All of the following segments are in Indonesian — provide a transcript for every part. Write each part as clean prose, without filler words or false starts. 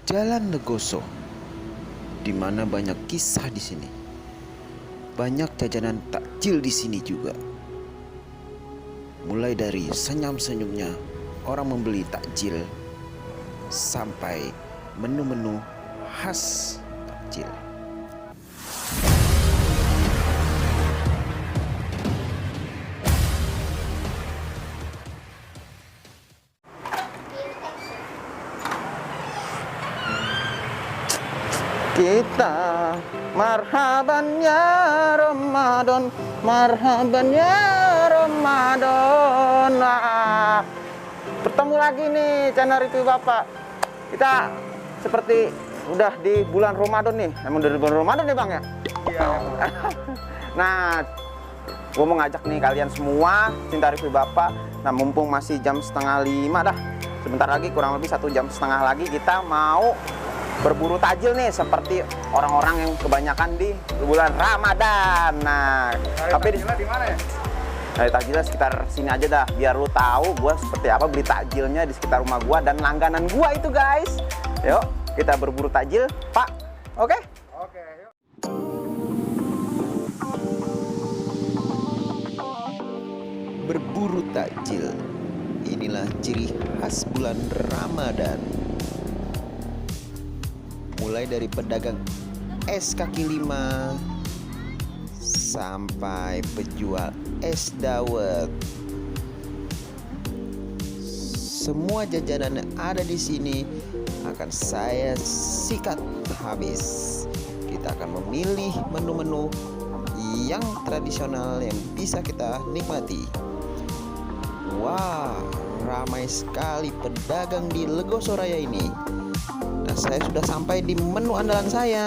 Jalan Legoso, di mana banyak kisah di sini. Banyak jajanan takjil di sini juga. Mulai dari senyum-senyumnya orang membeli takjil sampai menu-menu khas takjil. Kita marhaban ya Ramadan, marhaban ya Ramadan. Nah, bertemu lagi nih channel review Bapak. Kita seperti udah di bulan Ramadan nih. Emang dari bulan Ramadan ya Bang ya? Iya. Nah, gue mau ngajak nih kalian semua cinta review Bapak. Nah, mumpung masih jam 4:30 dah. Sebentar lagi, kurang lebih 1,5 jam lagi kita mau berburu takjil nih seperti orang-orang yang kebanyakan di bulan Ramadan. Nah, tapi di mana ya? Nah, takjilnya sekitar sini aja dah, biar lu tahu gua seperti apa beli takjilnya di sekitar rumah gua dan langganan gua itu, guys. Yuk, kita berburu takjil, Pak. Oke? Oke, yuk. Berburu takjil. Inilah ciri khas bulan Ramadan. Mulai dari pedagang es kaki lima sampai penjual es dawet. Semua jajanan yang ada di sini akan saya sikat habis. Kita akan memilih menu-menu yang tradisional yang bisa kita nikmati. Wah, ramai sekali pedagang di Legoso Raya ini. Nah, saya sudah sampai di menu andalan saya.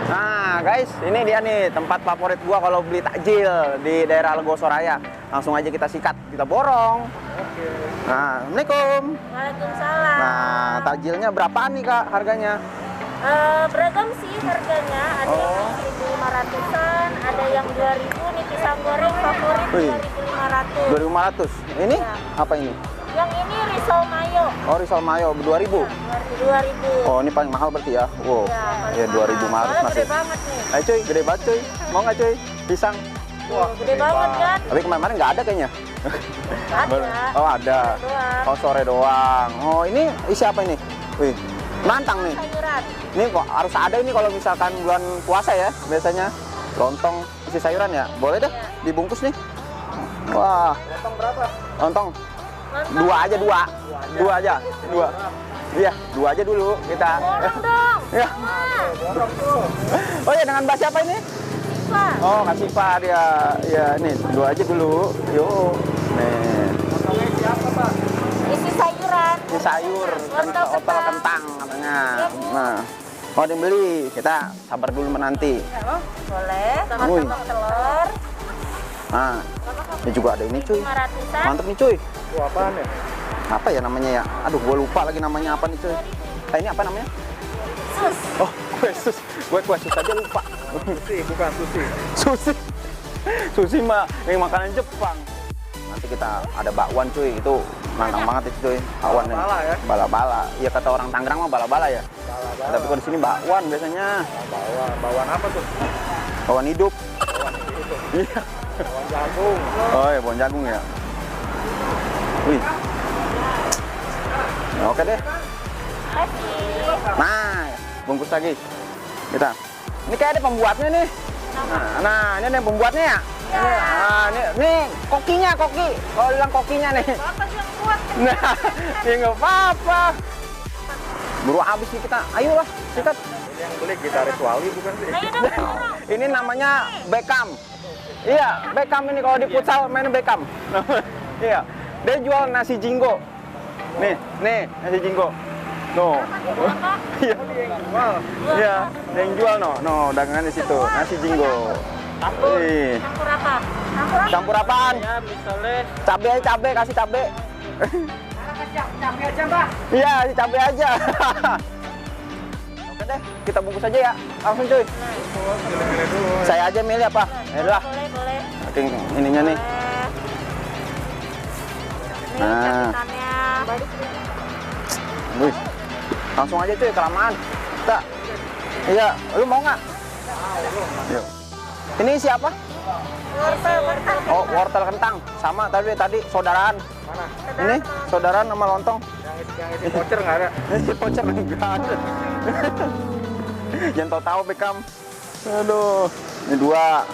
Nah, guys, ini dia nih tempat favorit gua kalau beli takjil di daerah Legoso Raya. Langsung aja kita sikat, kita borong. Oke. Nah, Assalamualaikum. Waalaikumsalam. Nah, takjilnya berapaan nih Kak harganya? Beragam sih harganya. Ada yang 1.500-an, ada yang 2.000 nih pisang goreng favorit. Wih. 2.500. 2.500. Ini Ya. apa ini? Yang ini risol mayo. Oh, risol mayo 2.000. 2.000. Oh, ini paling mahal berarti ya. Wow. Ya, 2.500 Soalnya masih. gede banget nih. Ayo cuy, gede banget cuy. Mau nggak cuy? Pisang. Wah, gede banget kan? Tapi kemarin nggak ada kayaknya. Ada. Oh, ada. Sore doang. Oh, sore doang. Oh, ini isi apa ini? Wih, nantang nih. Sayuran. Ini kok harus ada ini kalau misalkan bulan puasa ya, biasanya. Lontong isi sayuran ya? Boleh deh, Iya. dibungkus nih. Wah, Lontong berapa? lontong. Lontong. Dua aja. Dua. Iya, dua aja dulu kita. Borong dong. Ya. Wah, Borong tuh. Oh ya, dengan Mbak siapa ini? Siva. Oh, Kak Siva dia. Ya, nih, dua aja dulu. Yuk. Nih, Lontongnya isi apa, Pak? Isi sayuran. ini sayur, Wortel opel kentang katanya. Iya, Bu. Nah, mau dibeli, kita sabar dulu menanti. Boleh. Sama Wih. sambal telur. Nah, ini juga ada ini cuy. 500-an. Mantep nih cuy. Wah, apaan ya? Apa ya namanya ya? Aduh, gue lupa lagi namanya apa nih cuy. Ini apa namanya? Sus. Oh, kue sus. Gue kue sus aja lupa. Sushi, bukan sushi. Sushi. Sushi mah yang makanan Jepang. Nanti kita ada bakwan cuy, itu nantang banget itu cuy. Bakwan nih. Bala-bala ya? Bala-bala. Iya kata orang Tangerang mah bala-bala ya. Bala-bala. Tapi kalau di sini bakwan biasanya. Bawaan apa tuh? Bakwan hidup. Bawaan itu. Iya. Bawaan jagung. Oh ya, bawang jagung ya. Wih. Ya, oke deh. Kasih. Nah, bungkus lagi. Kita. Ini kayak ada pembuatnya nih. Nah, ini ada pembuatnya ya. Iya. Nah, ini kokinya, koki. Kalau bilang kokinya nih. Bapak yang kuat. Nah, ya nggak apa-apa. Buru habis nih kita. Ayolah, sikat. Ini yang beli gitaris Wali bukan sih? Ayo dong, burung. Ini namanya Beckham. Iya, Beckham ini kalau di futsal main Beckham. Iya, dia jual nasi jinggo. Nih, nasi jinggo. No. Iya. Wah, Iya, dia yang jual no dagangan di situ. Nasi jinggo. Ih, Campur apa? Campur apa? campur apaan? ya misalnya Cabe, kasih cabe. Campur aja, Mbak. Iya, kasih cabe aja. Oke deh, kita bungkus aja ya. Langsung cuy. milih-milih dulu. Saya aja milih apa? Ya udah. Boleh. Saking ininya nih. Boleh. Nih Nah. cabutannya. Wih. Langsung aja cuy, kelamaan. Kita. Iya, lu mau nggak? Yuk. Ini siapa? Wortel. Oh, wortel kentang. Sama tadi saudaraan. Mana? Ini saudaraan sama lontong. Yang isi voucher nggak ada? Ini voucher enggak ada. Jangan tahu-tahu Beckham. Aduh. Ini dua.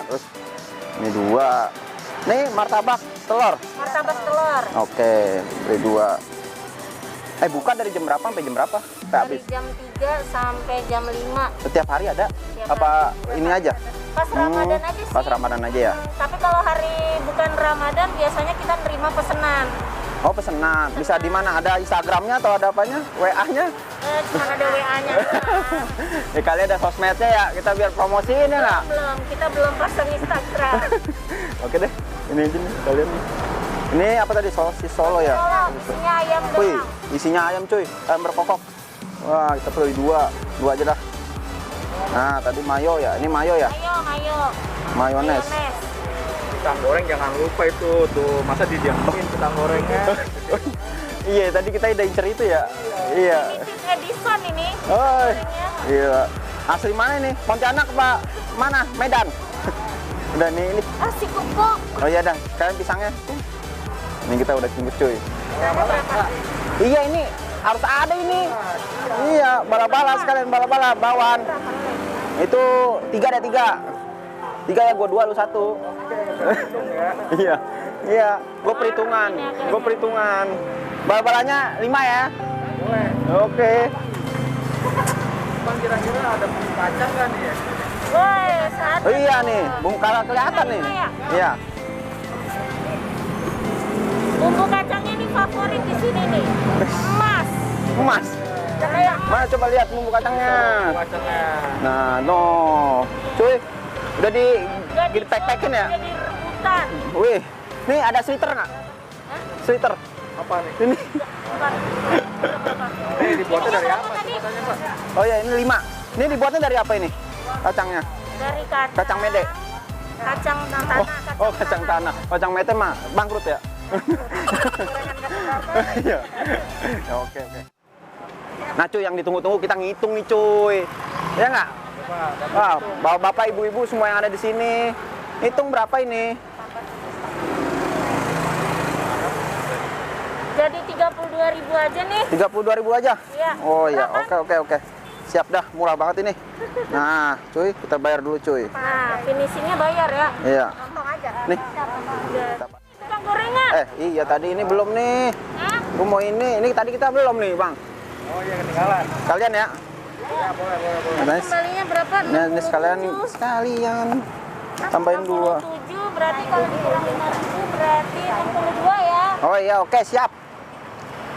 Terus ini dua. Nih martabak telur. Martabak telur. Oke, beli dua. Buka dari jam berapa sampai jam berapa? Sampai Dari habis. jam 3 sampai jam 5. Setiap hari ada? Setiap Apa ini aja? Pas Ramadan aja sih. Pas Ramadan aja ya? Tapi kalau hari bukan Ramadan biasanya kita nerima pesanan. Oh, pesenan. Bisa di mana? Ada Instagramnya atau ada apanya? WA-nya? Cuma ada WA-nya. Ya kali ada sosmednya ya, kita biar promosiin ya nggak? Kita belum pasang Instagram. Oke deh, ini aja nih kalian nih. Ini apa tadi, sosis Solo ya? Isinya ayam Wih, doang. isinya ayam cuy, ayam berkokok. Wah, kita beli dua aja dah. Nah, tadi mayo ya, ini mayo ya? Mayo. Mayones. Pisang goreng jangan lupa itu tuh, masa didiamin pisang gorengnya. Iya, tadi kita udah incer itu ya? Iya. Limited edition ini. Oh, gorengnya. iya. Asli mana ini? Pontianak Pak? Mana? Medan? Udah nih, ini. Si kuku. Oh iya dah, kalian pisangnya. Ini kita udah bungkus cuy. Ada berapa? Iya ini harus ada ini. Iya, bala-bala sekalian bala-bala bawan. Itu 3 ada 3. 3 ya, gua 2 lu 1. Iya. Iya, gua perhitungan. Bala-balanya 5 ya. Boleh. Oke. Bang, kira-kira ada bumbu kacang nggak nih ya? Woi, satu. Oh iya nih, bumbu kacang kelihatan nih. Iya. Bumbu kacangnya ini favorit di sini nih. Emas. Kayak Mana coba lihat bumbu kacangnya. Bumbu kacangnya. Nah, no. Cuy, udah dipack-packin ya? Jadi rebutan. Wih, nih ada sweater nggak? Sweater. Apa nih? Ini. Bukan. Ini dibuatnya dari apa Tadi katanya, Pak? Oh ya, ini 5. Ini dibuatnya dari apa ini? Kacangnya. dari kacang. Kacang mede. Kacang tanah. Oh, kacang tanah. Kacang mete mah bangkrut ya? Gorengan kacang tanah. Iya. Ya, oke. Nah cuy, yang ditunggu-tunggu kita ngitung nih cuy. Ya nggak? Wah, bapak ibu-ibu semua yang ada di sini. Hitung berapa ini? Jadi 32.000 aja nih. 32.000 aja? Iya. Oh iya, Berapa? oke. Siap dah, murah banget ini. Nah, cuy, kita bayar dulu cuy. Nah, finishingnya bayar ya. Iya. Gampang aja. Nih. Tukang gorengan. Iya tadi ini belum nih. Hah? Gua mau ini tadi kita belum nih, Bang. Oh iya, ketinggalan. Kalian ya? Ya, boleh. Nice. Kembalinya berapa? Ini sekalian 67. tambahin 2. 67 berarti kalau dikurang 5.000 berarti 62 ya. Oh iya, oke, siap.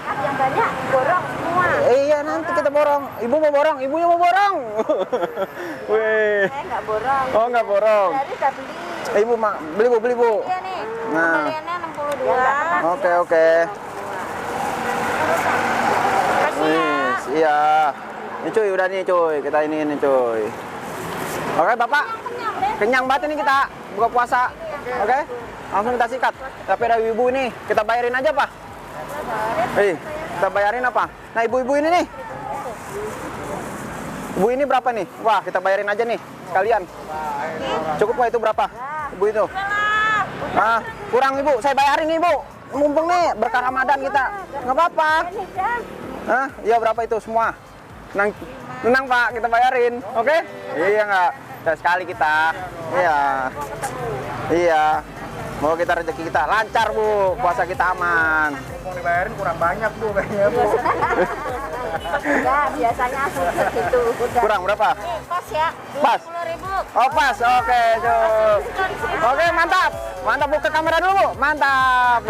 Yang banyak borong semua. Iya, nanti kita borong. Ibu mau borong, ibunya mau borong. Wih. Nggak borong. Oh, nggak borong. Tadi udah beli. Ibu beli Bu. Iya nih. Nah. Kembaliannya 62. Oke. Kasih ya. Iya. Ini cuy, udah nih cuy. Kita ini cuy. Oke, Bapak. Kenyang deh. Kenyang banget ini kita buka puasa. Oke? Langsung kita sikat. Tapi ada ibu ini, kita bayarin aja, Pak. Kita bayarin apa? Nah, ibu-ibu ini nih. Ibu ini berapa nih? Wah, kita bayarin aja nih, sekalian. Cukup nggak itu berapa? Ibu itu? Ah, kurang Ibu, saya bayarin Ibu. Mumpung nih, berkah Ramadan kita. Nggak apa-apa. Hah? Iya berapa itu semua? Tenang Pak, kita bayarin. Oke? Iya nggak? Sekali kita. Iya. Mau kita rezeki kita lancar Bu, puasa kita aman. Mau dibayarin kurang banyak, Bu, kayaknya, Bu. Ya, biasanya segitu. Kurang berapa? Nih, pas ya. Pas. 20.000. Oh pas, oke cuy. Oke mantap, buka kamera dulu Bu, mantap.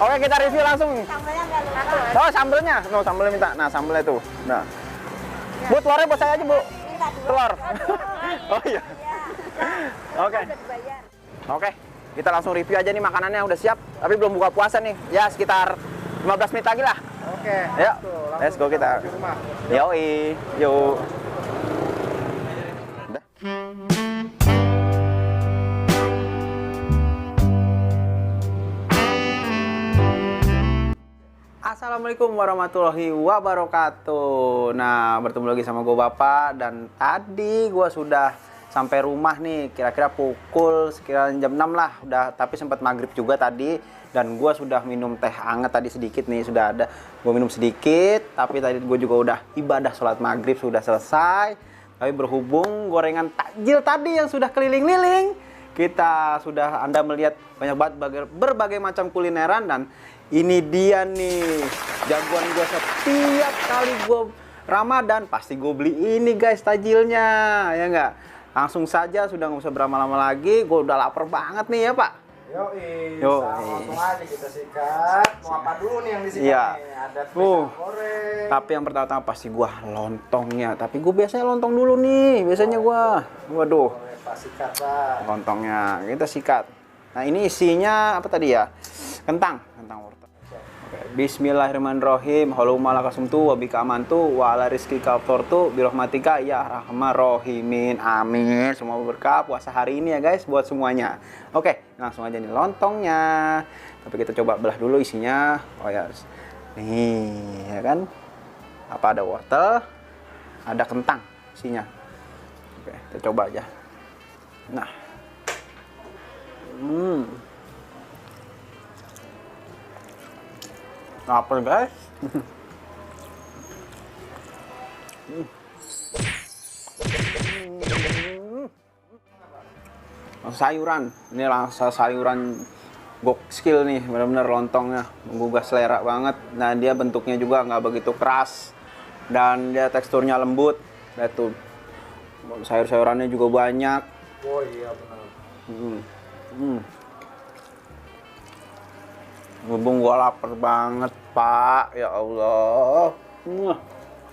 Oke kita review langsung. Sambelnya nggak lupa. Oh sambelnya, sambelnya minta. Nah sambelnya tuh. Nah, Bu telurnya buat saya aja Bu. Telur. Oh iya. Oke, kita langsung review aja nih makanannya udah siap. Tapi belum buka puasa nih. Ya sekitar 15 menit lagi lah. Oke. Yuk, let's go kita. Di rumah. Yoi, yuk. Assalamualaikum warahmatullahi wabarakatuh. Nah, bertemu lagi sama gue Bapak. Dan tadi gue sudah sampai rumah nih, kira-kira pukul sekiranya jam 6 lah. Tapi sempat maghrib juga tadi. Dan gue sudah minum teh hangat tadi sedikit nih, sudah ada. Gue minum sedikit, tapi tadi gue juga udah ibadah sholat maghrib sudah selesai. Tapi berhubung gorengan takjil tadi yang sudah keliling-liling, Anda melihat banyak banget berbagai macam kulineran. Dan ini dia nih, jagoan gue setiap kali gue Ramadan pasti gue beli ini guys, tajilnya, ya nggak? Langsung saja, sudah nggak usah berlama-lama lagi, gue udah lapar banget nih ya Pak. Langsung aja kita sikat. Mau apa dulu nih yang disikat Iya. nih? Ada pisang goreng. Tapi yang pertama pasti gue lontongnya. Tapi gue biasanya lontong dulu nih, biasanya gue. Waduh, Pak sikat lah. lontongnya kita sikat. Nah ini isinya apa tadi ya? Kentang wortel. Bismillahirrahmanirrahim. Halumma lakasumtu wa bika amantu wa ala rizqika aftortu bi rahmatika ya rahman rahimin. Amin. Semua berkah puasa hari ini ya guys buat semuanya. Oke, langsung aja nih lontongnya. Tapi kita coba belah dulu isinya. Oh ya. Nih, ya kan? Apa ada wortel? Ada kentang isinya. Oke, kita coba aja. Nah. Lapar guys. Sayuran, ini rasa sayuran gokil nih, benar-benar lontongnya menggugah selera banget. Nah dia bentuknya juga nggak begitu keras dan dia teksturnya lembut. Lihat tuh, sayur-sayurannya juga banyak. Oh iya benar. Berhubung gua lapar banget Pak, ya Allah.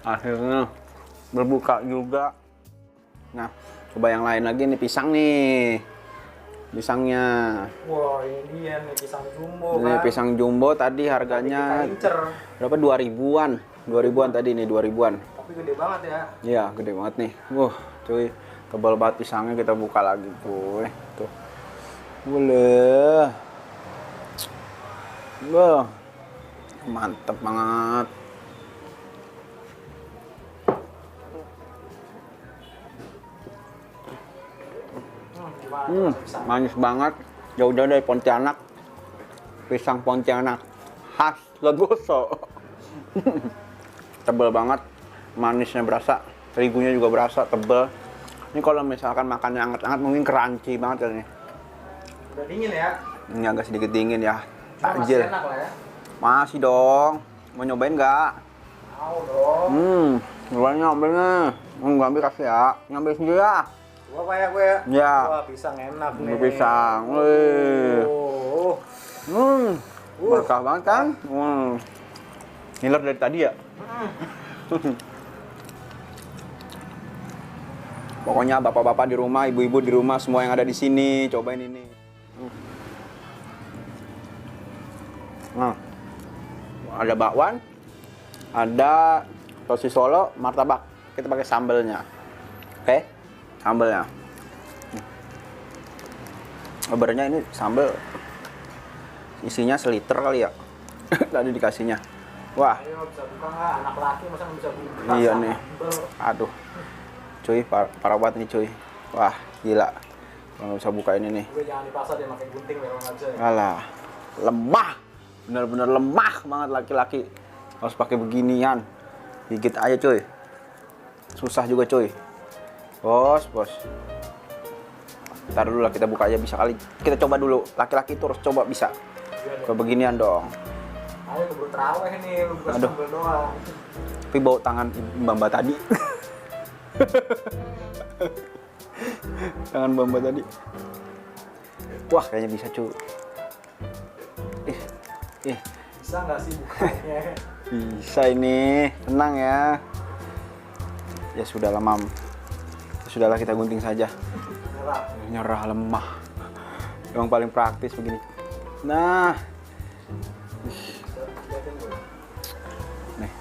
Akhirnya berbuka juga. Nah, coba yang lain lagi nih, pisang nih. Pisangnya. Wah ini dia nih pisang jumbo Ini kan. pisang jumbo tadi harganya Kita incer. berapa? 2000-an. 2000-an tadi nih, 2000-an. Tapi gede banget ya. Iya, gede banget nih. Cuy, tebal banget pisangnya, kita buka lagi, cuy. Tuh. Boleh. Wah, mantep banget. Manis banget. Jauh-jauh dari Pontianak. Pisang Pontianak khas Legoso. Tebel banget, manisnya berasa, terigunya juga berasa, tebel. Ini kalau misalkan makannya hangat-hangat mungkin crunchy banget kali ini. Udah dingin ya. Ini agak sedikit dingin ya. Cuma Takjil. masih enak lah ya. Masih dong. Mau nyobain nggak? Mau dong. Nyobain nyambilnya. Nggak ambil kasih ya. Nyambil sendiri ya. Gua apa ya gue ya? Ya. Wah pisang enak nih. Ambil pisang. Wih. Berkah banget kan? Ngiler dari tadi ya? Pokoknya bapak-bapak di rumah, ibu-ibu di rumah, semua yang ada di sini, cobain ini. Nah, ada bakwan, ada sosis Solo, martabak. Kita pakai sambelnya. Oke? Sambelnya. Kabarnya ini sambel isinya seliter kali ya. Tadi dikasihnya. Wah, Ayo bisa buka nggak? Anak laki masa nggak bisa buka? iya nih. Sambel. Aduh. Cuy, parah banget nih cuy. Wah, gila. Kalau nggak bisa buka ini nih. Gue jangan di pasar dia pakai gunting biar nggak bisa. Alah, lemah. Bener-bener lemah banget laki-laki. Harus pakai beginian. Gigit aja cuy. Susah juga cuy. Bos. Ntar dulu lah, kita buka aja bisa kali. Kita coba dulu. Laki-laki itu harus coba bisa. Kayak beginian dong. Ayo keburu terawih nih, lu buka Aduh. sambel doang. Tapi bau tangan Mbak tadi. Tangan Mbak tadi. Wah, kayaknya bisa cuy. Bisa nggak sih bukanya? Bisa ini, tenang ya. Ya sudahlah Mam. Ya sudahlah, kita gunting saja. Nyerah, lemah. Yang paling praktis begini. Nah. Nih.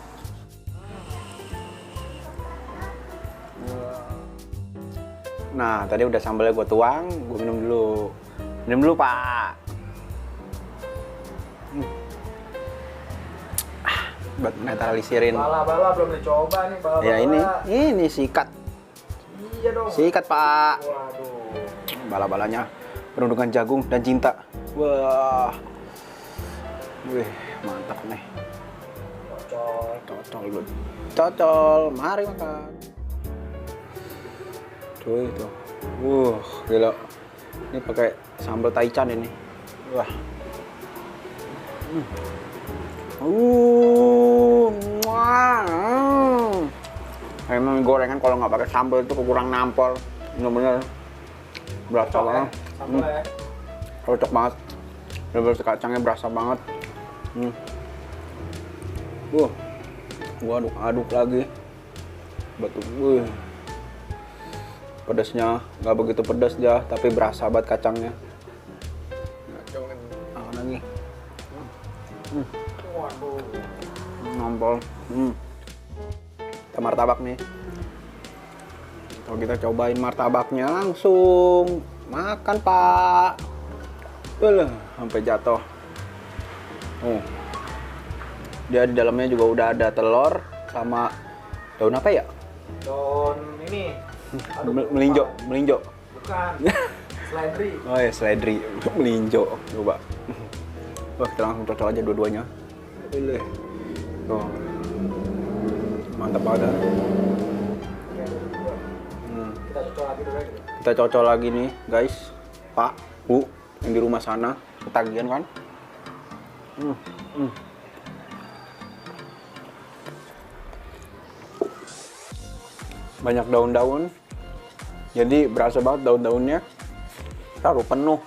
Nah, tadi udah sambalnya gue tuang, gue minum dulu. Minum dulu, Pak. buat netralisirin. Bala-bala belum dicoba nih, bala-bala. Ya ini sikat. Iya dong. Sikat, Pak. Waduh. Bala-balanya perundungan jagung dan cinta. Wah. Wih, mantap nih. Cocol dulu. Cocol, mari makan. Cuy itu. Gila. Ini pakai sambal taichan ini. Wah. Emang gorengan kalau nggak pakai sambal itu kurang nampol. Bener-bener berasa banget. Sambal ya. Cocok banget. Bener-bener kacangnya berasa banget. Gua aduk lagi. Betul. Pedasnya nggak begitu pedas dia, tapi berasa banget kacangnya. Lagi. Waduh. Nampol. Kita martabak nih. Kalau kita cobain martabaknya langsung makan, Pak. Sampai jatuh. Dia di dalamnya juga udah ada telur sama daun apa ya? Daun ini. Melinjo. Bukan. Seledri. Oh ya, seledri. Melinjo. Coba. Wah, kita langsung cocok aja dua-duanya. Tuh. Mantap banget. Kita cocok lagi dulu aja. Kita cocok lagi nih, guys. Pak, Bu, yang di rumah sana. Ketagihan kan? Banyak daun-daun. Jadi berasa banget daun-daunnya. Taruh penuh.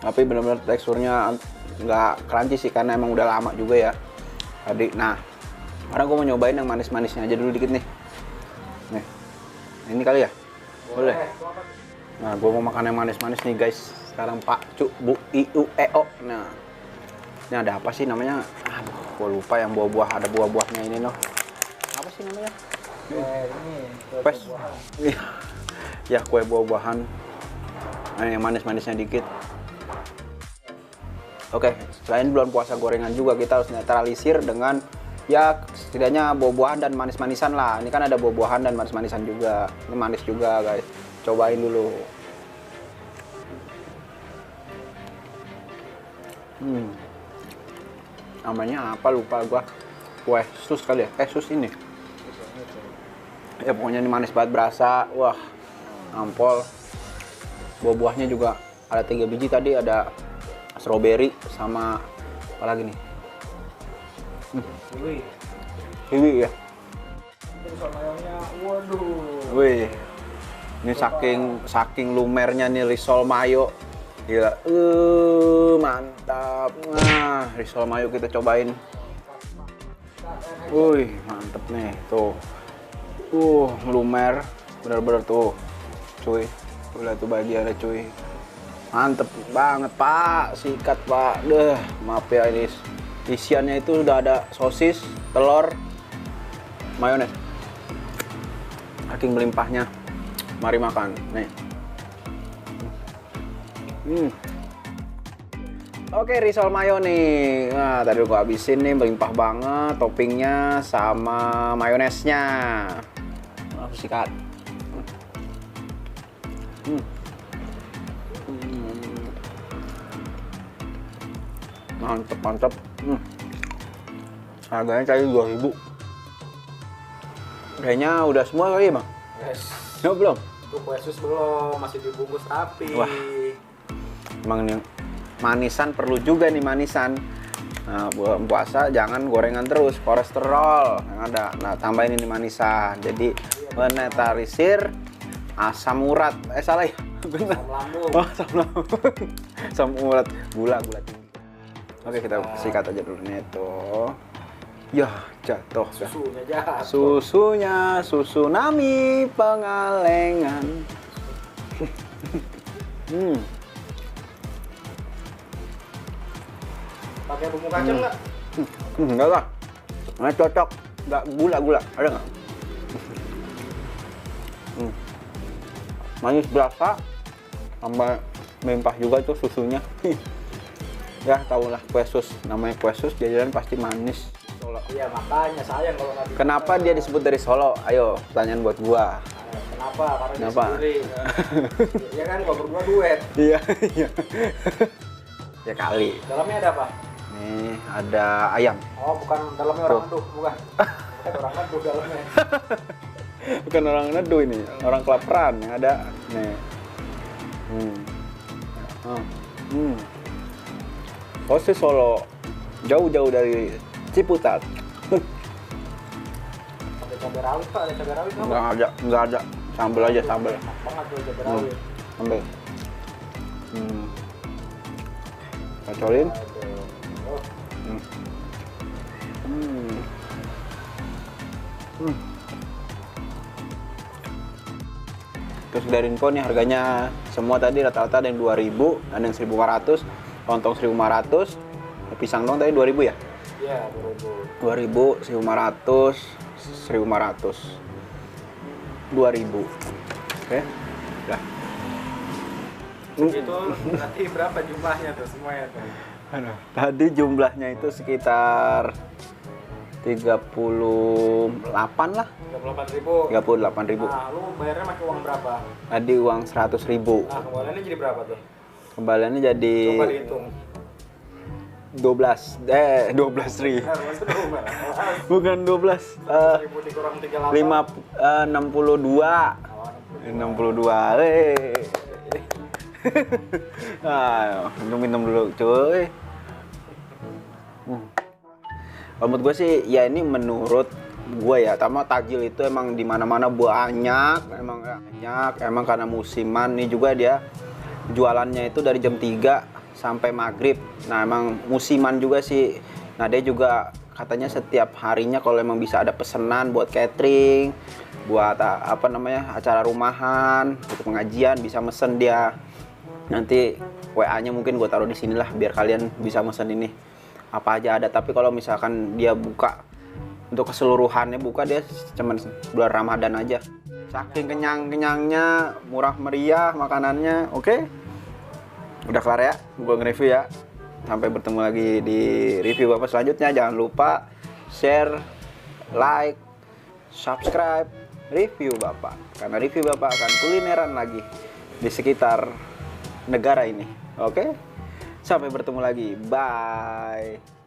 Tapi benar-benar teksturnya nggak crunchy sih, karena emang udah lama juga ya tadi. Nah, sekarang gue mau nyobain yang manis-manisnya aja dulu dikit nih. Nih, ini kali ya? Boleh. Nah, gue mau makan yang manis-manis nih guys. Sekarang Pak, Cu, Bu, Iu, Eo. Nah, ini ada apa sih namanya? Aduh, gue lupa yang buah-buah, ada buah-buahnya ini loh. Apa sih namanya? Ini. Pes. Ya, kue buah-buahan. Nah, yang manis-manisnya dikit. Oke, selain bulan puasa gorengan juga kita harus netralisir dengan ya setidaknya buah-buahan dan manis-manisan lah. Ini kan ada buah-buahan dan manis-manisan juga. Ini manis juga guys. Cobain dulu. Namanya apa lupa gua. Kue sus kali ya? Sus ini. Ya pokoknya ini manis banget berasa. Wah, nampol. Buah-buahnya juga ada 3 biji tadi, ada strawberry sama apa lagi nih? Kiwi ya. Terus mayonya, waduh. Wih, ini saking lumernya nih risol mayo. Gila, mantap. Nah, risol mayo kita cobain. Wih, mantep nih, tuh. Lumer, bener-bener tuh, cuy. Lihat tuh bagiannya cuy. Mantep banget Pak, sikat Pak. Maaf ya, ini isiannya itu udah ada sosis, telur, mayones. Saking melimpahnya. Mari makan. Nih. Oke, risol mayo nih. Nah, tadi gua habisin nih, melimpah banget toppingnya sama mayonesnya. Langsung sikat. Mantep. Harganya tadi 2.000. Kayaknya udah semua kali ya, Bang? Yes. Ya, belum? Tuh kue sus belum, masih dibungkus rapi. Wah. Emang nih manisan perlu juga nih manisan. Nah, bulan puasa jangan gorengan terus, kolesterol yang ada. Nah, tambahin ini manisan. Jadi menetralisir asam urat. Salah ya? Benar. Asam lambung. Oh, asam lambung. Asam urat, gula tinggi. Oke, kita sikat aja dulu nih tuh. Ya, jatuh. Susunya jatuh. Susu nami Pengalengan. Pakai bumbu kacang nggak? Enggak lah. Nah, cocok. Enggak gula. Ada nggak? Manis berasa. Tambah melimpah juga itu susunya. Ya, tau lah kue sus. Namanya kue sus, jajanan pasti manis. Solo. Iya, makanya sayang kalau nggak bisa. Kenapa dia disebut dari Solo? Ayo, pertanyaan buat gua. Kenapa? Karena Kenapa? dia sendiri. Iya kan, kalau berdua duet. Iya, iya. Ya kali. Dalamnya ada apa? Nih, ada ayam. Oh, bukan dalamnya orang neduh, bukan. Bukan orang neduh dalamnya. Bukan orang neduh ini, orang kelaparan yang ada. Nih. Sosis Solo jauh-jauh dari Ciputat. Ada cabai rawit Pak, ada cabai rawit nggak? Nggak ada. Sambal aja, sambal. Enak banget tuh cabai rawit. Sambal. Cocolin. Aduh. Oh, Terus dari info nih harganya semua tadi rata-rata ada yang 2000, ada yang 1500, lontong 1500, pisang dong tadi 2000 ya? iya, 2000. 2000, 1500, 1500, 2000. Oke, udah. Itu berarti berapa jumlahnya tuh semuanya tuh? Tadi jumlahnya itu sekitar 38 lah. 38.000. 38.000. Nah, lu bayarnya pakai uang berapa? Tadi uang 100.000. Nah, kembaliannya jadi berapa tuh? Kembaliannya jadi Coba dihitung. 12 12.000. Maksudnya rumah. Bukan 12. 1.000 dikurang 38. 62. 62. Ah, minum dulu, cuy. Kalau menurut gue sih, ya ini menurut gue ya, sama takjil itu emang di mana-mana banyak, emang karena musiman nih juga dia jualannya itu dari jam 3 sampai maghrib. Nah emang musiman juga sih. Nah dia juga katanya setiap harinya kalau emang bisa ada pesanan buat catering, buat apa namanya acara rumahan, buat pengajian bisa mesen dia. Nanti WA-nya mungkin gue taruh di sinilah biar kalian bisa mesen ini apa aja ada. Tapi kalau misalkan dia buka untuk keseluruhannya buka, dia cuman bulan Ramadan aja. Saking kenyang-kenyangnya, murah meriah makanannya. Oke. Udah kelar ya, gue nge-review ya. Sampai bertemu lagi di review Bapak selanjutnya. Jangan lupa share, like, subscribe, review Bapak. Karena review Bapak akan kulineran lagi di sekitar negara ini. Oke? Sampai bertemu lagi. Bye.